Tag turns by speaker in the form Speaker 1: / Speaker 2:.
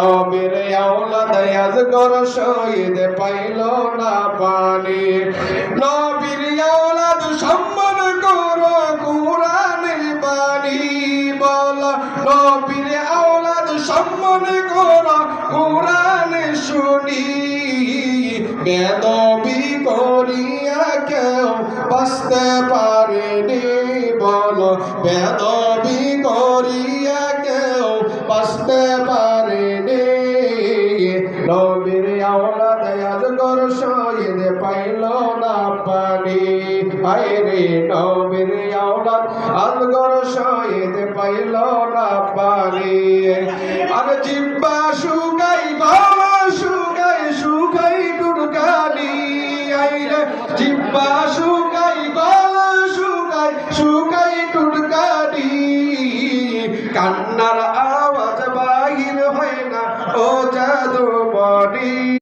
Speaker 1: নবীর আওলাদ আজগর শহীদ পাইল না পানি নবীর আওলাদ সম্মান করো কুরআনের বাণী বলো নবীর আওলাদ সম্মান করো কুরআনে শুনি বেদবি করিয়া কেউ বাঁচতে পারেনি বলো বেদবি করিয়া কেউ বাঁচতে পারেনি নবীর আওলাদ আজগর শহীদ পাইল না পানি হায়রে নবীর আওলাদ আজগর শহীদ পাইল না পানি আর জিব্বা শুকাই গলা শুকাই শুকাই টুরকানি আইরে জিব্বা শুকাই গলা শুকাই শুকাই টুরকানি কান্নার আওয়াজ বাহির হয় না ও জাদু বনি